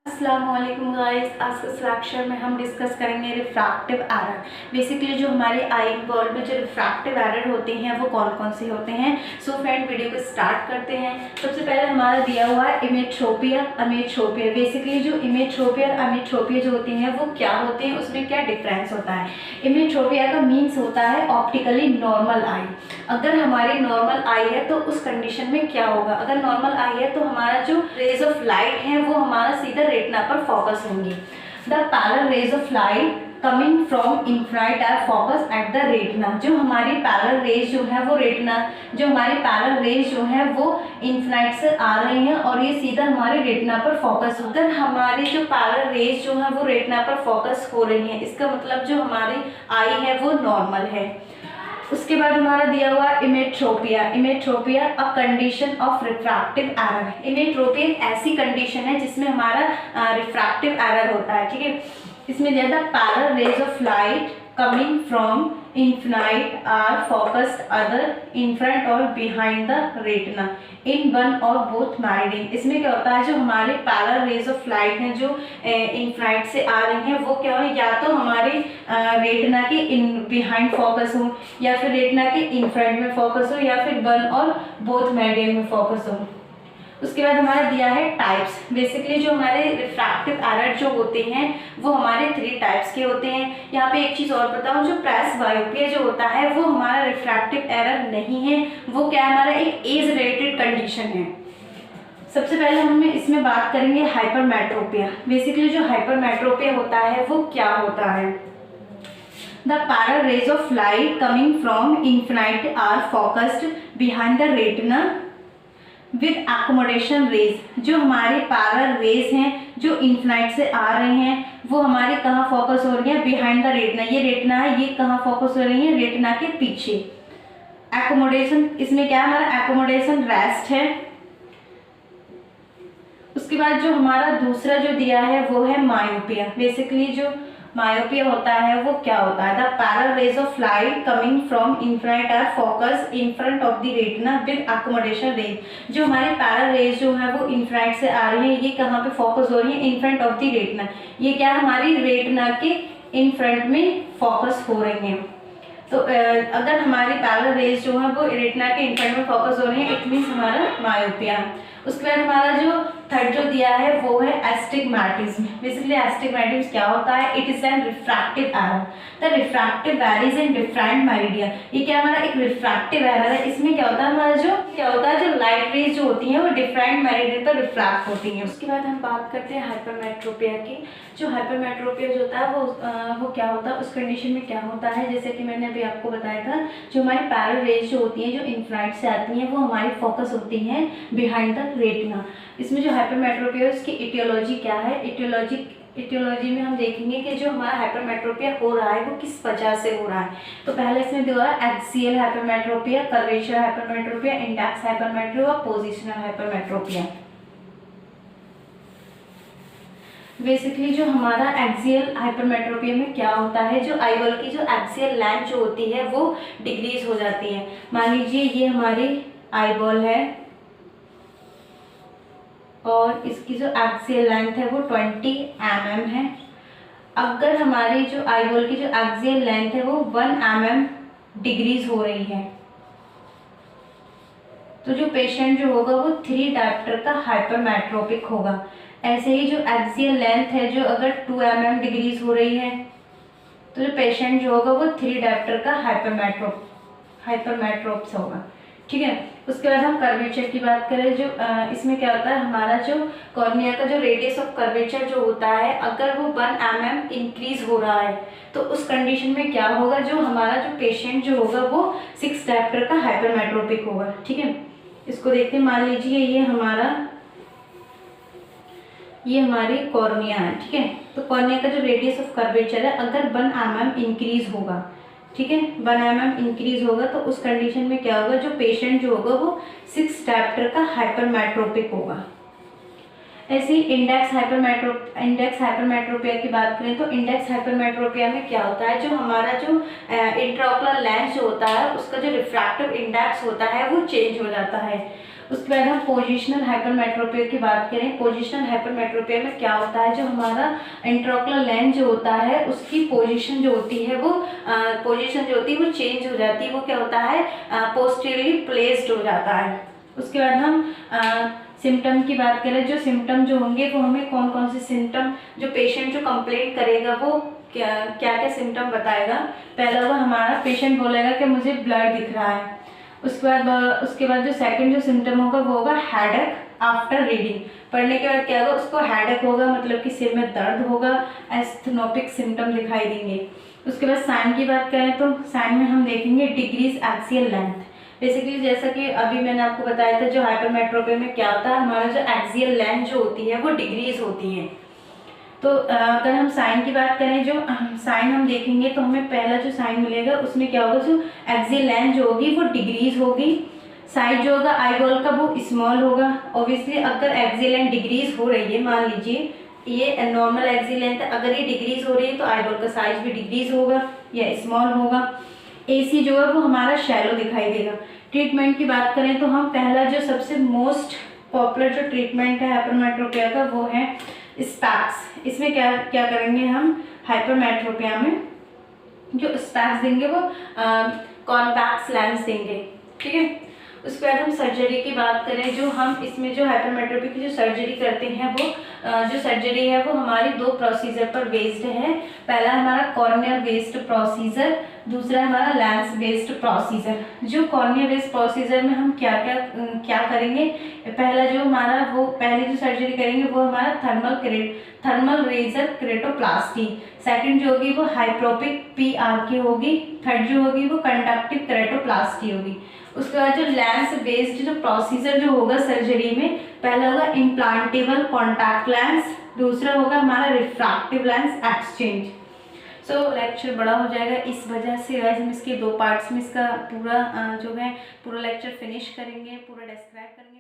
अस्सलामुअलैकुम गाइस, आज के इस लेक्चर में हम डिस्कस करेंगे रिफ्रैक्टिव एरर। बेसिकली जो हमारे आई बॉल में जो रिफ्रैक्टिव एरर होते हैं वो कौन कौन से होते हैं। सो फ्रेंड, वीडियो को स्टार्ट करते हैं। सबसे पहले हमारा दिया हुआ है इमेट्रोपिया, अमेट्रोपिया। बेसिकली जो इमेट्रोपिया और अमेट्रोपिया जो होती हैं वो क्या होते हैं, उसमें क्या डिफरेंस होता है। इमेट्रोपिया का मीन्स होता है ऑप्टिकली नॉर्मल आई। अगर हमारी नॉर्मल आई है तो उस कंडीशन में क्या होगा, अगर नॉर्मल आई है तो हमारा जो रेज ऑफ लाइट है वो हमारा सीधा रेटिना पर फोकस होंगी। The parallel rays of light coming from infinite are focus at the retina. जो हमारी पैरेलल रेज जो है वो रेटिना, जो हमारी पैरेलल रेज जो है वो इन्फिनाइट से आ रही हैं और ये सीधा हमारे रेटिना पर फोकस हो। अगर हमारी जो पैरेलल रेज जो है वो रेटिना पर फोकस हो रही है, इसका मतलब जो हमारी आई है वो नॉर्मल है। उसके बाद हमारा दिया हुआ emmetropia. Emmetropia a condition of refractive error. Emmetropia एक ऐसी कंडीशन है जिसमें हमारा रिफ्रैक्टिव एरर होता है। ठीक है, इसमें दिया था parallel rays of light coming from infinite are focused other in front और behind the retina in one और बोथ मेरिडियन। इसमें क्या होता है, जो हमारे पैरेलल रेज ऑफ लाइट हैं जो इन्फिनाइट से आ रही हैं वो क्या हो, या तो हमारे रेटिना के इन बिहाइंड फोकस हो, या फिर रेटिना के इन फ्रंट में फोकस हो, या फिर वन और बोथ मेरिडियन में फोकस हो। उसके बाद हमारा दिया है टाइप्स। बेसिकली जो हमारे रिफ्रैक्टिव एरर जो होते हैं वो हमारे 3 टाइप्स के होते हैं। यहाँ पे एक चीज़ और बताऊँ, जो प्रेसबायोपिया जो होता है वो हमारा रिफ्रैक्टिव एरर नहीं है, वो क्या है, हमारा एक एज रिलेटेड कंडीशन है। सबसे पहले हम इसमें बात करेंगे हाइपरमेट्रोपिया। बेसिकली जो हाइपरमेट्रोपिया होता है वो क्या होता है, the parallel rays of light coming from infinite are focused behind the retina with accommodation rays. जो हमारे पैरेलल रेज हैं जो इन्फिनाइट से आ रहे हैं वो हमारे कहाँ फोकस हो रही है, बिहाइंड द रेटिना। ये रेटिना है, ये कहाँ फोकस हो रही है, रेटिना के पीछे। एकोमोडेशन, इसमें क्या है, हमारा एकोमोडेशन रेस्ट है। उसके बाद जो हमारा दूसरा जो दिया है वो है मायोपिया। बेसिकली जो मायोपिया होता है वो क्या होता है, the parallel rays of light coming from infinite are focus in front of the retina with accommodation rays. जो हमारे पैरेलल रेज जो है वो इन्फिनाइट से आ रही है, ये कहाँ पे फोकस हो रही है, इन फ्रंट ऑफ द रेटिना। ये क्या हमारी रेटिना के इन फ्रंट में फोकस हो रही हैं। तो अगर हमारी पैरेलल रेज जो है वो रेटिना के इन फ्रंट में फोकस हो रही है, इट मीन्स हमारा मायोपिया। उसके बाद हमारा जो थर्ड जो दिया है वो है एस्टिग्मैटिज्म। बेसिकली एस्टिग्मैटिज्म क्या होता है, it is an refractive error. The refractive varies in different meridian. ये क्या हमारा एक रिफ्रैक्टिव एरर है। इसमें क्या होता है, हमारा जो क्या होता है, जो लाइट रेज जो होती हैं वो डिफरेंट मेरिडियन पर रिफ्रैक्ट होती हैं। उसके बाद हम बात करते हैं हाइपरमेट्रोपिया की। जो हाइपरमेट्रोपिया जो होता है वो क्या होता है, उस कंडीशन में क्या होता है, जैसे कि मैंने अभी आपको बताया था, जो हमारी पैरेलल रेज जो होती हैं जो इन्फिनाइट से आती हैं वो हमारी फोकस होती हैं बिहाइंड द रेटिना। इसमें जो हाइपरमेट्रोपिया है उसकी इटियोलॉजी क्या है, इटियोलॉजी में हम देखेंगे कि जो हमारा हाइपरमेट्रोपिया हो रहा है वो किस वजह से हो रहा है। तो पहले इसमें दिया है axial hypermetropia, curvature hypermetropia, index hypermetropia, positional hypermetropia. Basically जो हमारा एक्सियल हाइपरमेट्रोपिया में क्या होता है, जो आई बॉल की जो एक्सियल लेंथ जो होती है वो डिक्रीज हो जाती है। मान लीजिए ये हमारी आई बॉल है और इसकी जो एक्सियल लेंथ है वो 20 mm है। अगर हमारी जो आई बॉल की जो एक्सियल लेंथ है वो 1 mm डिक्रीज हो रही है तो जो पेशेंट जो होगा वो 3 डायप्टर का हाइपरमेट्रोपिक होगा। ऐसे ही जो एक्सियल लेंथ है जो अगर 2 mm डिक्रीज हो रही है तो जो पेशेंट जो होगा वो 3 डायप्टर का हाइपरमेट्रोप्स होगा। ठीक है, उसके बाद हम कर्वेचर की बात करें। जो इसमें क्या होता है, हमारा जो कॉर्निया का जो रेडियस ऑफ कर्वेचर जो होता है अगर वो 1 mm इंक्रीज हो रहा है तो उस कंडीशन में क्या होगा, जो हमारा जो पेशेंट जो होगा वो 6 डायप्टर का हाइपरमेट्रोपिक होगा। ठीक है, इसको देखते हैं। मान लीजिए ये हमारी कॉर्निया है। ठीक है, तो कॉर्निया का जो रेडियस ऑफ कर्वेचर है अगर 1 mm इंक्रीज होगा, ठीक है, 1 mm इंक्रीज होगा तो उस कंडीशन में क्या होगा, जो पेशेंट जो होगा वो 6 डायप्टर का हाइपरमेट्रोपिक होगा। ऐसे ही इंडेक्स हाइपरमेट्रोपिया की बात करें तो इंडेक्स हाइपरमेट्रोपिया में क्या होता है, जो हमारा जो इंट्राओकुलर लेंस जो होता है उसका जो रिफ्रैक्टिव इंडेक्स होता है वो चेंज हो जाता है। उसके बाद हम पोजिशनल हाइपरमेट्रोपिया की बात करें। पोजिशनल हाइपरमेट्रोपिया में क्या होता है, जो हमारा इंट्राओकुलर लेंस जो होता है उसकी पोजीशन जो होती है वो पोजीशन जो होती है वो चेंज हो जाती है, वो क्या होता है पोस्टीरियरली प्लेस्ड हो जाता है। उसके बाद हम सिम्टम की बात करें, जो सिम्टम जो होंगे वो हमें कौन कौन से सिम्टम, जो पेशेंट जो कंप्लेंट करेगा वो क्या क्या सिम्टम बताएगा। पहला हुआ हमारा पेशेंट बोलेगा कि मुझे ब्लड दिख रहा है। उसके बाद जो सेकंड जो सिम्टम होगा वो होगा हेडेक आफ्टर रीडिंग। पढ़ने के बाद क्या होगा, उसको हेडेक होगा, मतलब कि सिर में दर्द होगा, एस्थनोपिक सिम्टम दिखाई देंगे। उसके बाद साइन की बात करें तो साइन में हम देखेंगे डिक्रीज एक्सियल लेंथ। बेसिकली जैसा कि अभी मैंने आपको बताया था, जो हाइपरमेट्रोपिया में क्या होता है, हमारा जो एक्सियल लेंथ जो होती है वो डिक्रीज होती है। तो अगर हम साइन की बात करें, जो साइन हम देखेंगे तो हमें पहला जो साइन मिलेगा उसमें क्या होगा, जो एक्सियल लेंथ जो होगी वो डिक्रीज होगी। साइज जो होगा आई बॉल का वो स्मॉल होगा। ऑब्वियसली अगर एक्सियल लेंथ डिक्रीज हो रही है, मान लीजिए ये नॉर्मल एक्सियल लेंथ है, अगर ये डिक्रीज हो रही है तो आई बॉल का साइज भी डिक्रीज होगा या स्मॉल होगा। AC जो है वो हमारा शैलो दिखाई देगा। ट्रीटमेंट की बात करें तो हम पहला जो सबसे मोस्ट पॉपुलर जो ट्रीटमेंट है हाइपरमेट्रोपिया का वो है स्पैक्स। इसमें क्या क्या करेंगे हम, हाइपरमेट्रोपिया में जो स्पैक्स देंगे वो कॉन्वैक्स लेंस देंगे, ठीक है। उसके बाद हम सर्जरी की बात करें, जो हम इसमें जो हाइपरमेट्रोपिया की जो सर्जरी करते हैं वो जो सर्जरी है वो हमारी 2 प्रोसीजर पर बेस्ड है। पहला हमारा कॉर्नियल बेस्ड प्रोसीजर, दूसरा हमारा लेंस बेस्ड प्रोसीजर। जो कॉर्नियल बेस्ड प्रोसीजर में हम क्या क्या क्या करेंगे, पहला जो हमारा वो पहली जो सर्जरी करेंगे वो हमारा थर्मल रेजर केरेटोप्लास्टी। सेकंड जो होगी वो हाइप्रोपिक PRK होगी। थर्ड जो होगी वो कंडक्टिव केरेटोप्लास्टी होगी। उसके बाद जो लेंस बेस्ड जो प्रोसीजर जो होगा सर्जरी में, पहला होगा इम्प्लांटेबल कॉन्टैक्ट लेंस, दूसरा होगा हमारा रिफ्रैक्टिव लेंस एक्सचेंज। सो लेक्चर बड़ा हो जाएगा, इस वजह से गाइस हम इसके 2 पार्ट्स में इसका पूरा जो है पूरा लेक्चर फिनिश करेंगे, पूरा डिस्क्राइब करेंगे।